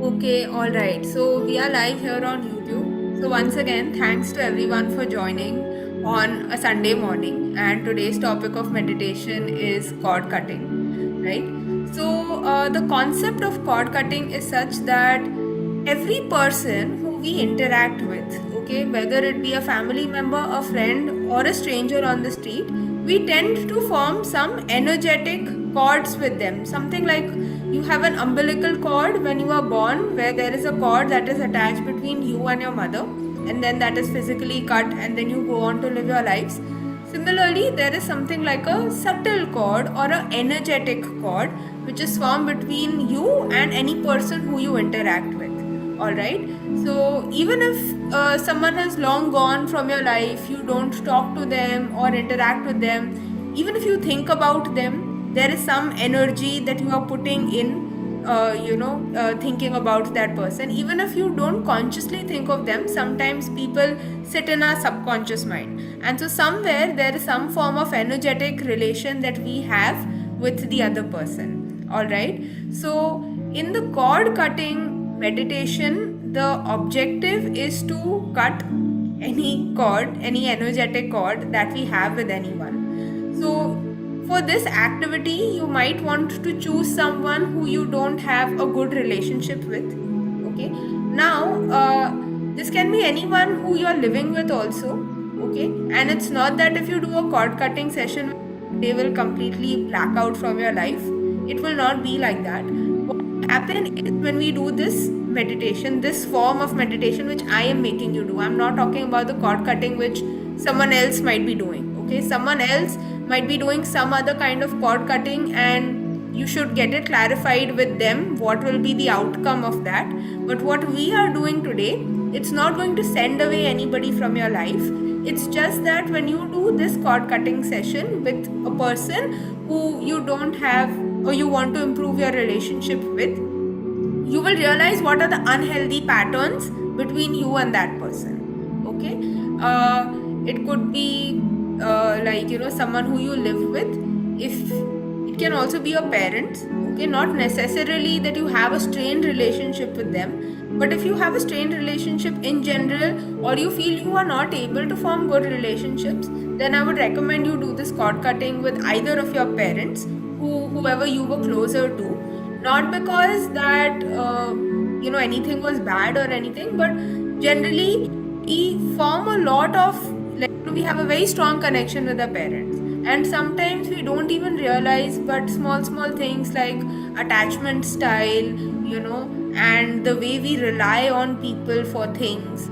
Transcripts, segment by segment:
Okay, all right. So we are live here on YouTube. So once again, thanks to everyone for joining on a Sunday morning. And today's topic of meditation is cord cutting, right? So the concept of cord cutting is such that every person who we interact with, okay, whether it be a family member, a friend, or a stranger on the street, we tend to form some energetic cords with them. Something like you have an umbilical cord when you are born, where there is a cord that is attached between you and your mother, and then that is physically cut, and then you go on to live your lives. Similarly, there is something like a subtle cord or an energetic cord which is formed between you and any person who you interact with. All right. So even if someone has long gone from your life, you don't talk to them or interact with them, even if you think about them, there is some energy that you are putting in thinking about that person. Even if you don't consciously think of them, sometimes people sit in our subconscious mind, and so somewhere there is some form of energetic relation that we have with the other person. All right. So in the cord cutting meditation, the objective is to cut any cord, any energetic cord that we have with anyone. So for this activity, you might want to choose someone who you don't have a good relationship with. Okay. Now, this can be anyone who you are living with also. Okay. And it's not that if you do a cord cutting session, they will completely black out from your life. It will not be like that. What will happen is when we do this meditation, this form of meditation which I am making you do, I'm not talking about the cord cutting which someone else might be doing. Okay. Someone else might be doing some other kind of cord cutting, and you should get it clarified with them what will be the outcome of that. But what we are doing today, it's not going to send away anybody from your life. It's just that when you do this cord cutting session with a person who you don't have or you want to improve your relationship with, you will realize what are the unhealthy patterns between you and that person. Okay. It could be someone who you live with. If it can also be your parents. Okay. Not necessarily that you have a strained relationship with them, but if you have a strained relationship in general, or you feel you are not able to form good relationships, then I would recommend you do this cord cutting with either of your parents, whoever you were closer to. Not because that anything was bad or anything, but generally we form a lot of, we have a very strong connection with our parents, and sometimes we don't even realize, but small things like attachment style, and the way we rely on people for things,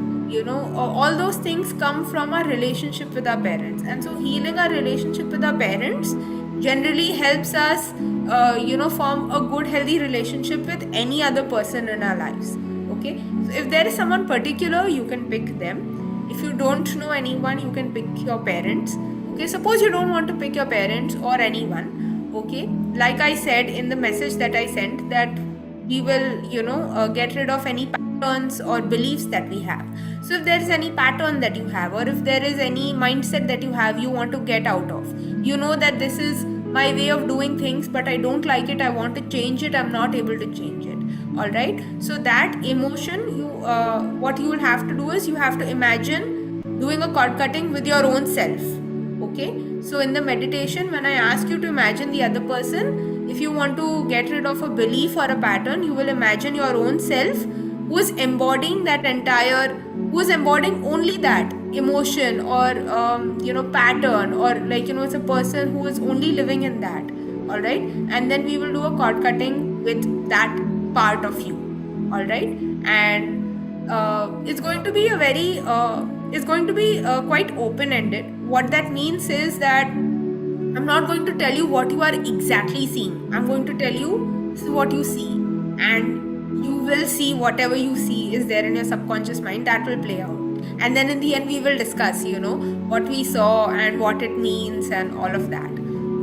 all those things come from our relationship with our parents. And so healing our relationship with our parents generally helps us form a good healthy relationship with any other person in our lives. Okay. So if there is someone particular, you can pick them. If you don't know anyone, you can pick your parents. Okay. Suppose you don't want to pick your parents or anyone. Okay. Like I said in the message that I sent, that we will get rid of any patterns or beliefs that we have. So if there is any pattern that you have, or if there is any mindset that you have, you want to get out of, that this is my way of doing things, but I don't like it, I want to change it, I'm not able to change it. All right. So that emotion, what you will have to do is you have to imagine doing a cord cutting with your own self. Okay. So in the meditation, when I ask you to imagine the other person, if you want to get rid of a belief or a pattern, you will imagine your own self who is embodying that entire, who is embodying only that emotion or pattern, or it's a person who is only living in that. All right. And then we will do a cord cutting with that part of you. All right. And it's going to be quite open-ended. What that means is that I'm not going to tell you what you are exactly seeing. I'm going to tell you this is what you see, and you will see whatever you see is there in your subconscious mind, that will play out. And then in the end, we will discuss, what we saw and what it means and all of that.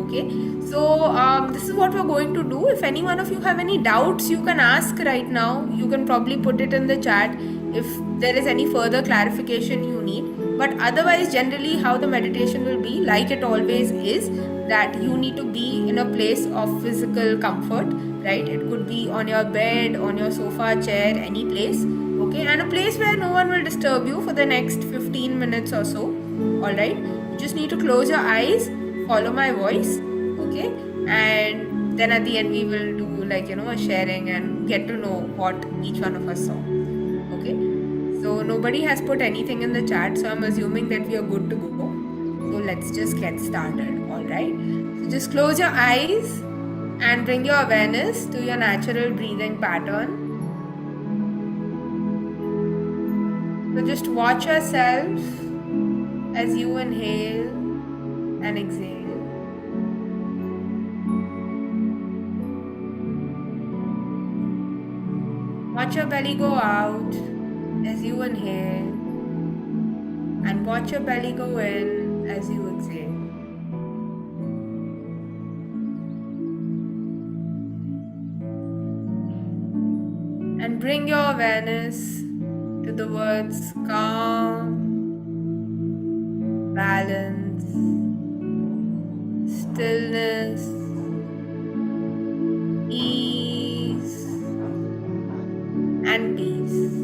Okay. So this is what we're going to do. If any one of you have any doubts, you can ask right now. You can probably put it in the chat if there is any further clarification you need. But otherwise, generally how the meditation will be, like it always is, that you need to be in a place of physical comfort. right? It could be on your bed, on your sofa, chair, any place, okay? And a place where no one will disturb you for the next 15 minutes or so, all right? You just need to close your eyes, follow my voice, okay? And then at the end, we will do like, a sharing and get to know what each one of us saw, okay? So nobody has put anything in the chat, so I'm assuming that we are good to go. So let's just get started, all right? So just close your eyes and bring your awareness to your natural breathing pattern. So just watch yourself as you inhale and exhale. Watch your belly go out as you inhale and watch your belly go in as you exhale. And bring your awareness to the words calm, balance, stillness, ease, and peace.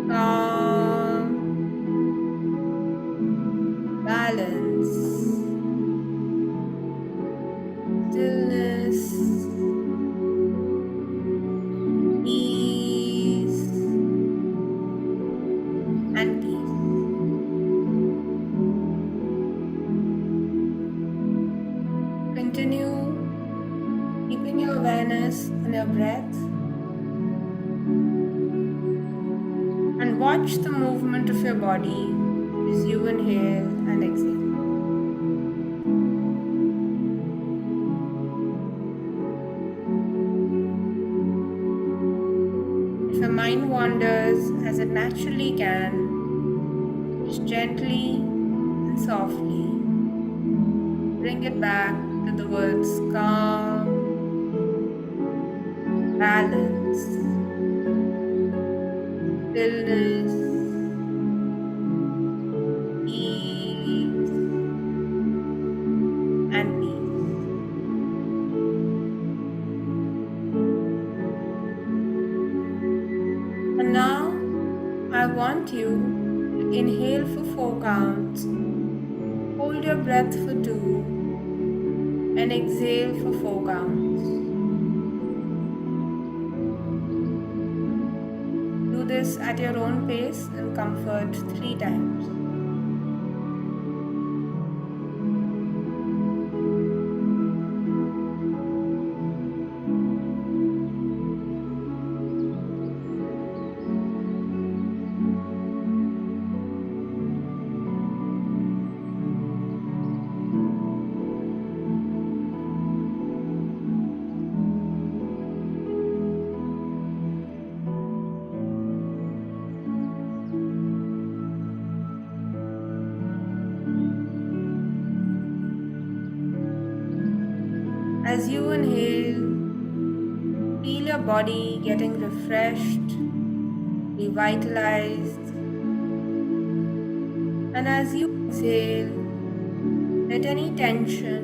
Calm, balance, stillness, ease, and peace. Continue keeping your awareness on your breath and watch the movement of your body as you inhale and exhale. If your mind wanders, as it naturally can, just gently and softly bring it back to the words calm, balance, stillness, ease, and peace. And now I want you to inhale for 4 counts, hold your breath for 2, and exhale for 4 counts. Do this at your own pace and comfort 3 times. As you inhale, feel your body getting refreshed, revitalized. And as you exhale, let any tension,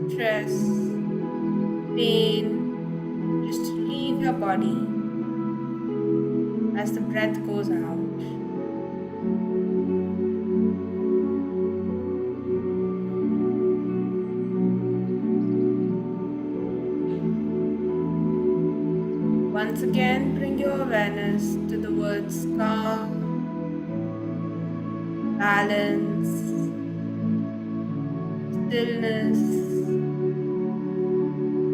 stress, pain just leave your body as the breath goes out. Once again, bring your awareness to the words calm, balance, stillness,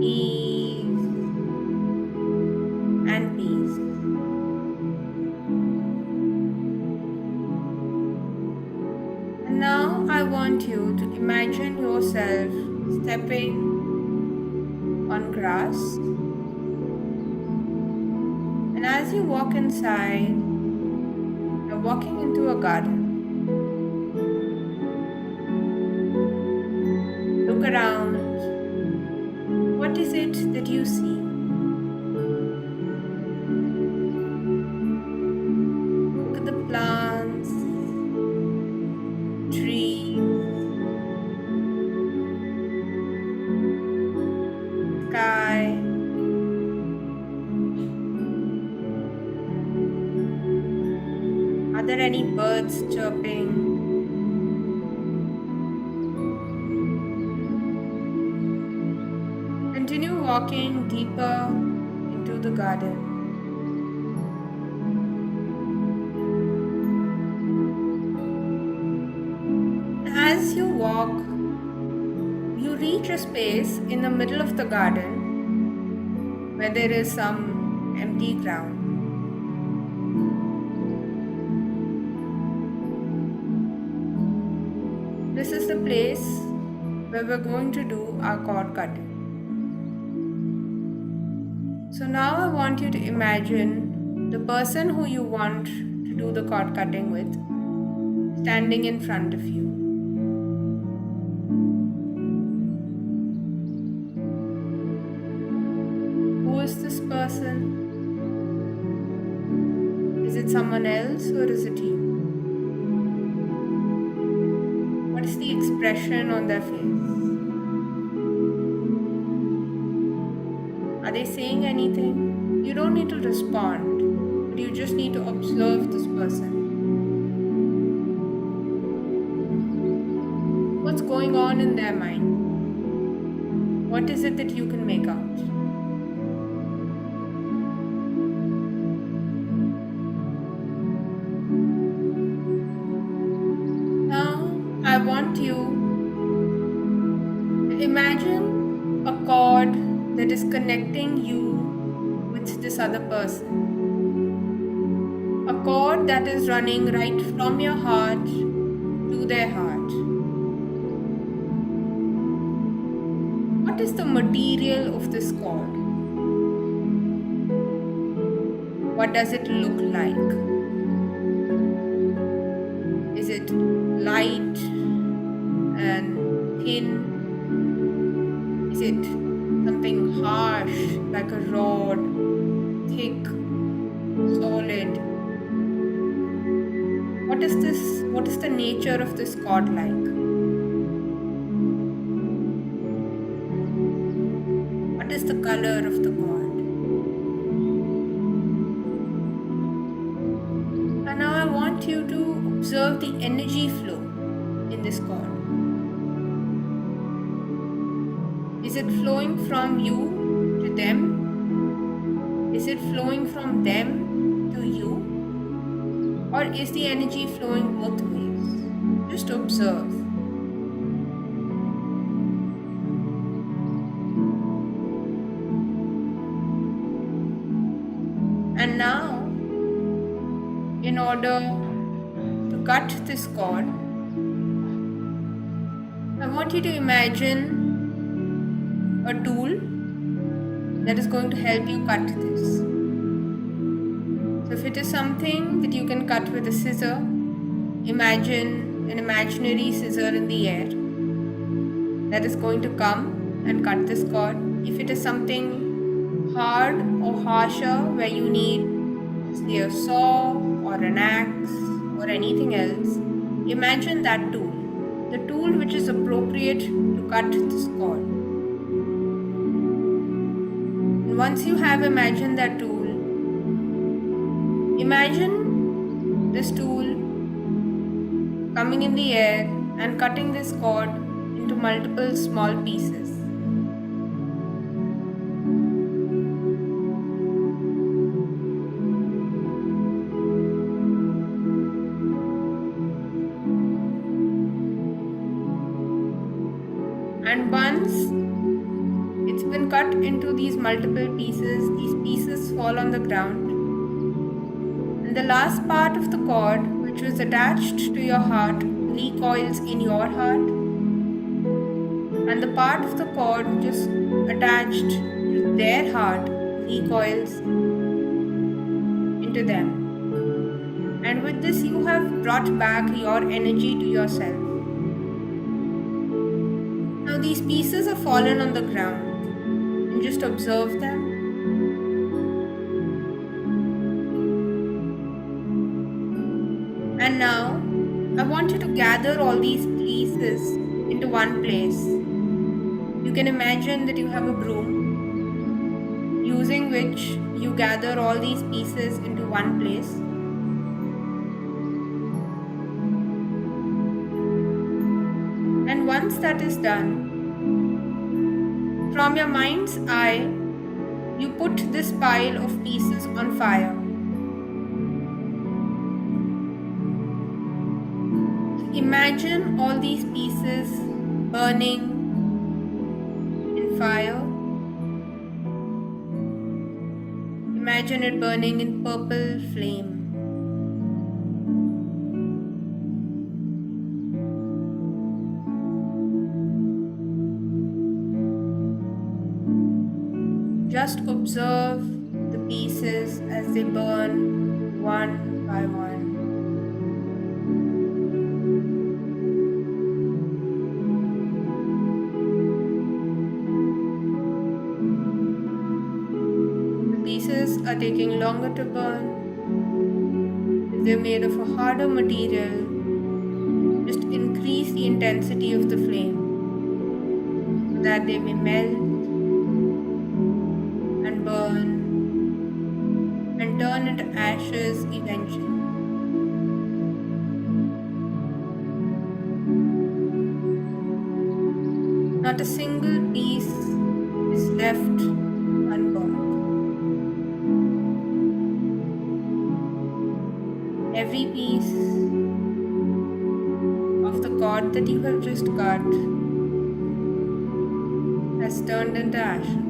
ease, and peace. And now I want you to imagine yourself stepping on grass. And as you walk inside, you're walking into a garden. Look around. What is it that you see? Look at the plants, trees, sky. Are there any birds chirping? Continue walking deeper into the garden. As you walk, you reach a space in the middle of the garden where there is some empty ground. This is the place where we're going to do our cord cutting. So now I want you to imagine the person who you want to do the cord cutting with standing in front of you. Who is this person? Is it someone else or is it you? What is the expression on their face? Are they saying anything? You don't need to respond, but you just need to observe this person. What's going on in their mind? What is it that you can make out? Now, I want you to imagine a cord that is connecting you with this other person. A cord that is running right from your heart to their heart. What is the material of this cord? What does it look like? Is it light and thin? Is it something harsh like a rod, thick, solid? What is this? What is the nature of this cord like? What is the color of the cord? And now I want you to observe the energy flow in this cord. Is it flowing from you to them? Is it flowing from them to you? Or is the energy flowing both ways? Just observe. And now, in order to cut this cord, I want you to imagine a tool that is going to help you cut this. So if it is something that you can cut with a scissor, imagine an imaginary scissor in the air that is going to come and cut this cord. If it is something hard or harsher where you need, say, a saw or an axe or anything else, imagine that tool, the tool which is appropriate to cut this cord. And once you have imagined that tool, imagine this tool coming in the air and cutting this cord into multiple small pieces. And once it's been cut into these multiple pieces, these pieces fall on the ground. And the last part of the cord, which was attached to your heart, recoils in your heart. And the part of the cord which is attached to their heart recoils into them. And with this, you have brought back your energy to yourself. Now these pieces have fallen on the ground, and just observe them. And now I want you to gather all these pieces into one place. You can imagine that you have a broom using which you gather all these pieces into one place. And once that is done, from your mind's eye, you put this pile of pieces on fire. Imagine all these pieces burning in fire. Imagine it burning in purple flame. Just observe the pieces as they burn one by one. The pieces are taking longer to burn. If they're made of a harder material, just increase the intensity of the flame so that they may melt and burn and turn into ashes eventually. Not a single piece is left unburned. Every piece of the cord that you have just cut has turned into ashes.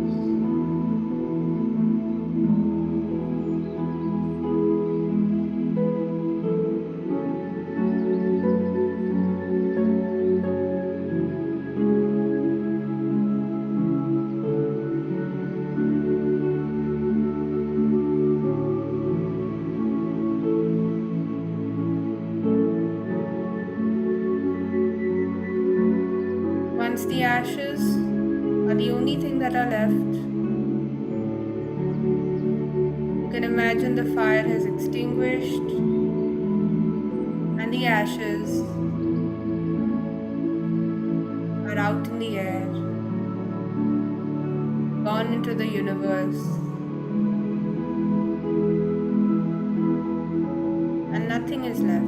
Once the ashes are the only thing that are left, you can imagine the fire has extinguished and the ashes are out in the air, gone into the universe, and nothing is left.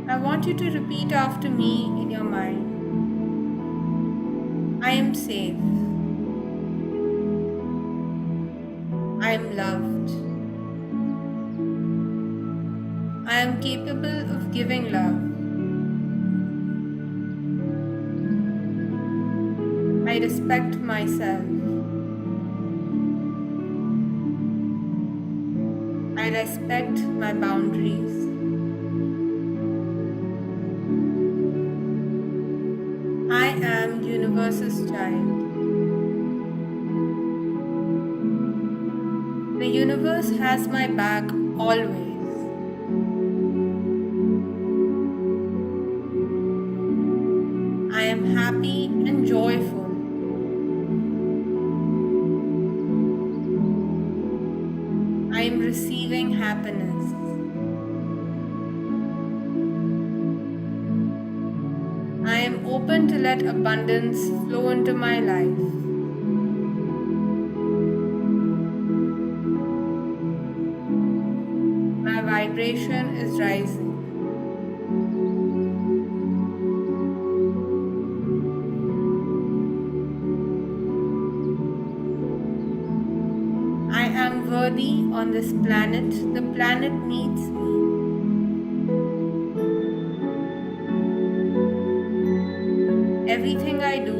I want you to repeat after me in your mind. I am safe. I am loved. I am capable of giving love. I respect myself. I respect my boundaries. I am universe's child. The universe has my back always. I am happy and joyful. I am receiving happiness. I am open to let abundance flow into my life. My vibration is rising. I am worthy on this planet. The planet needs me. Everything I do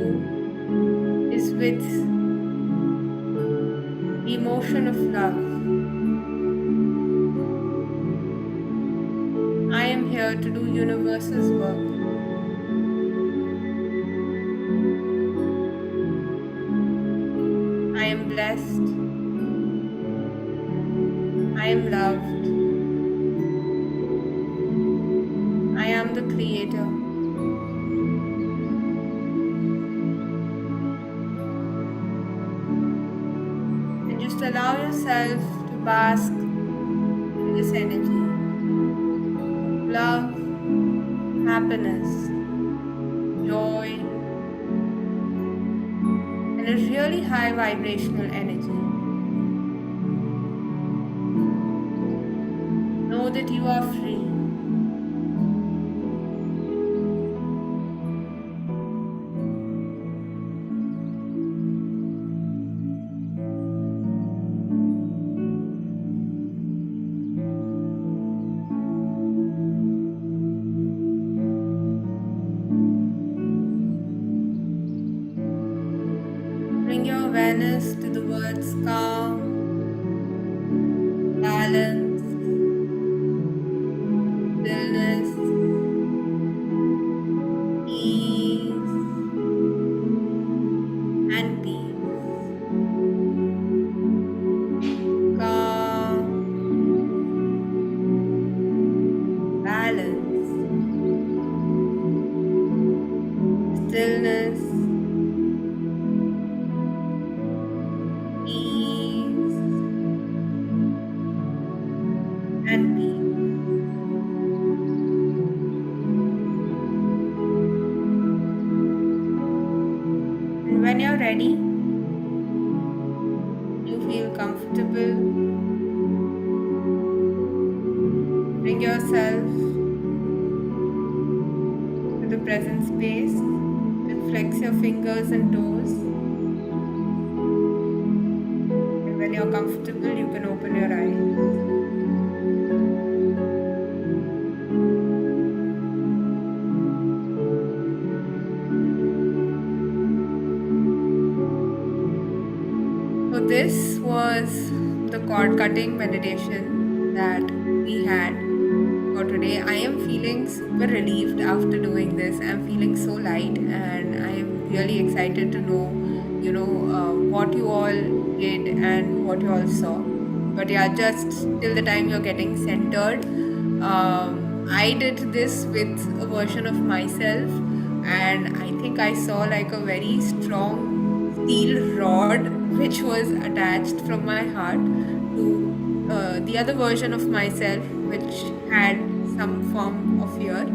is with the emotion of love. I am here to do universe's work. I am blessed. I am loved. I am the creator. And just allow yourself to bask in this energy. Love, happiness, joy, and a really high vibrational energy. Know that you are free. Bring your awareness to the words calm, balance, stillness, ease, and peace. Calm, balance, stillness, ease, and peace. And when you're ready, you feel comfortable, bring yourself to the present space and flex your fingers and toes. And when you're comfortable, you can open your eyes. So this was the cord cutting meditation that we had for today. I am feeling super relieved after doing this. I'm feeling so light, and I am really excited to know, what you all did and what you all saw. But yeah, just till the time you're getting centered, I did this with a version of myself, and I think I saw like a very strong steel rod which was attached from my heart to the other version of myself which had some form of fear.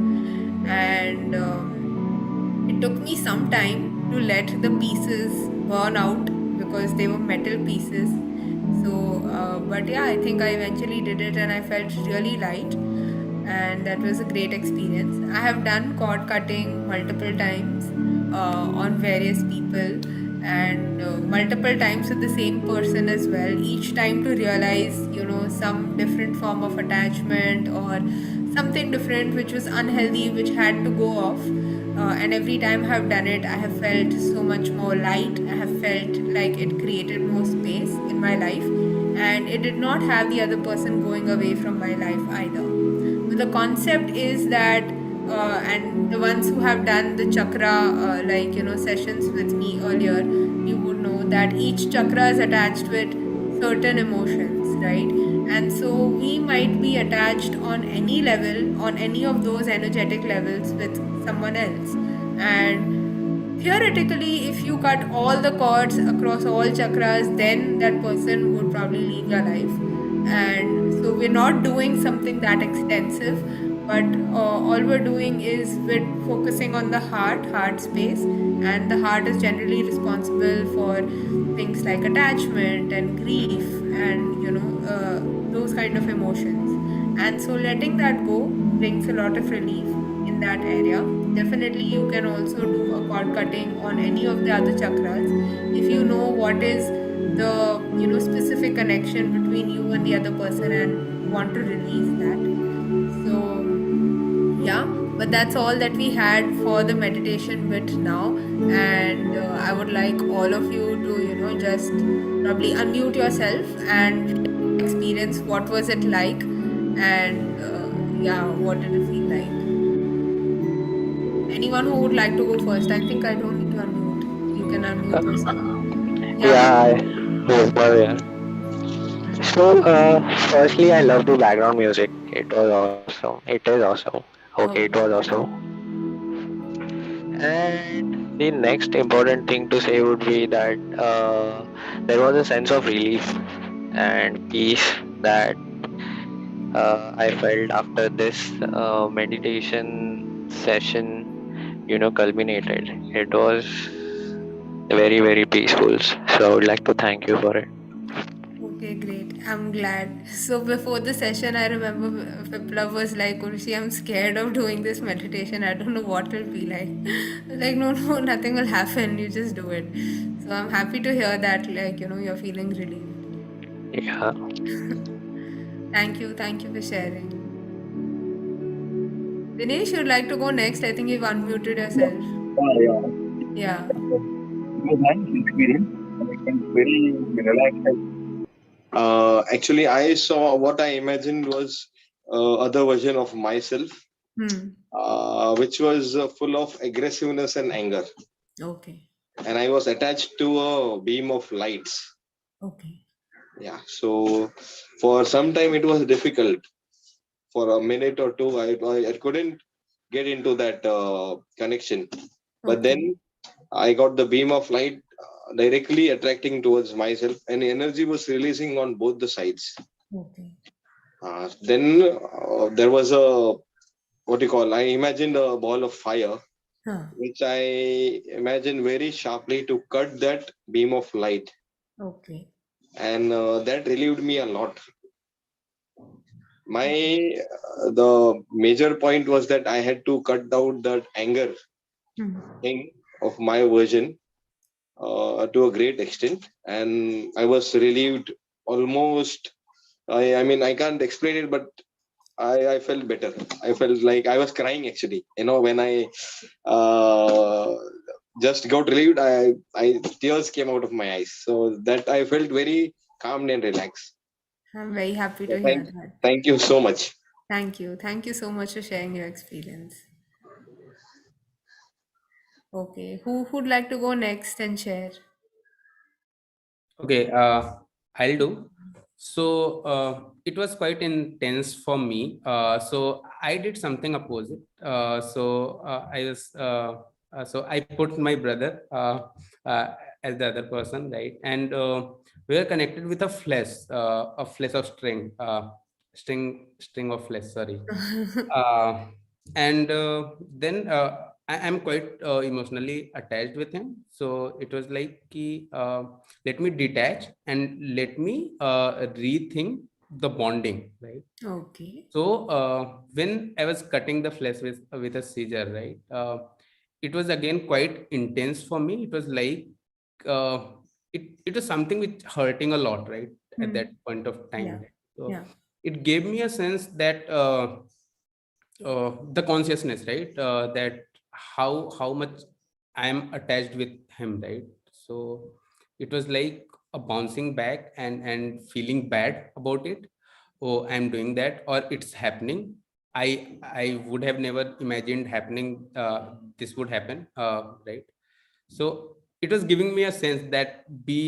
And it took me some time to let the pieces burn out because they were metal pieces. So, but yeah, I think I eventually did it and I felt really light, and that was a great experience. I have done cord cutting multiple times on various people, and multiple times with the same person as well, each time to realize, some different form of attachment or something different which was unhealthy, which had to go off. And every time I have done it, I have felt so much more light. I have felt like it created more space in my life, and it did not have the other person going away from my life either. But the concept is that, and the ones who have done the chakra, sessions with me earlier, you would know that each chakra is attached with certain emotions, right? And so we might be attached on any level, on any of those energetic levels with someone else. And theoretically, if you cut all the cords across all chakras, then that person would probably leave your life. And so we're not doing something that extensive, but all we're doing is we're focusing on the heart space, and the heart is generally responsible for things like attachment and grief and those kind of emotions. And so letting that go brings a lot of relief in that area. Definitely you can also do a cord cutting on any of the other chakras if you know what is the specific connection between you and the other person and want to release that. So yeah, but that's all that we had for the meditation bit now. And I would like all of you to just probably unmute yourself and experience what was it like, and what did it feel like. Anyone who would like to go first? I think I don't need to unmute. You can unmute yourself. Yeah. So, firstly, I love the background music. It was awesome. It is awesome. Okay, it was awesome. And the next important thing to say would be that there was a sense of relief and peace that I felt after this meditation session, culminated. It was very, very peaceful. So I would like to thank you for it. Okay, great. I'm glad. So before the session, I remember Viplav was like, Urshi, I'm scared of doing this meditation. I don't know what it'll be like. Like, no, no, nothing will happen. You just do it. So I'm happy to hear that, like, you're feeling relieved. Yeah. Thank you for sharing. Dinesh, you'd like to go next? I think you've unmuted yourself. Yeah. Yeah. It was nice experience. And I felt very relaxed. Actually, I saw what I imagined was other version of myself, Hmm. which was full of aggressiveness and anger. Okay. And I was attached to a beam of lights. Okay. Yeah. So for some time it was difficult. For a minute or two, I couldn't get into that connection. But Okay. then I got the beam of light directly attracting towards myself, and energy was releasing on both the sides. Okay. Then there was a what you call. I imagined a ball of fire, Huh. which I imagined very sharply to cut that beam of light, Okay. and that relieved me a lot. My Okay. the major point was that I had to cut down that anger Hmm. thing of my version to a great extent, and I was relieved almost. I mean, I can't explain it, but I felt better. I felt like I was crying actually. When I uh, just got relieved, I tears came out of my eyes. So that I felt very calmed and relaxed. I'm very happy So to hear that. thank you so much. Thank you. Thank you so much for sharing your experience. Okay. Who'd like to go next and share? Okay, I'll do. So it was quite intense for me. So I did something opposite. So I put my brother uh, as the other person, right? And we were connected with a flash of string of flash. Sorry. uh, and then I'm quite emotionally attached with him. So it was like let me detach and let me rethink the bonding, right? Okay. So when I was cutting the flesh with a scissor, right, it was again quite intense for me. It was like uh, it was something which hurting a lot, right, at Hmm. that point of time. Yeah. Right? So Yeah. it gave me a sense that the consciousness, right, that how much I am attached with him, right? So it was like a bouncing back and feeling bad about it. Oh, I'm doing that, or it's happening. I would have never imagined happening, this would happen, right? So it was giving me a sense that be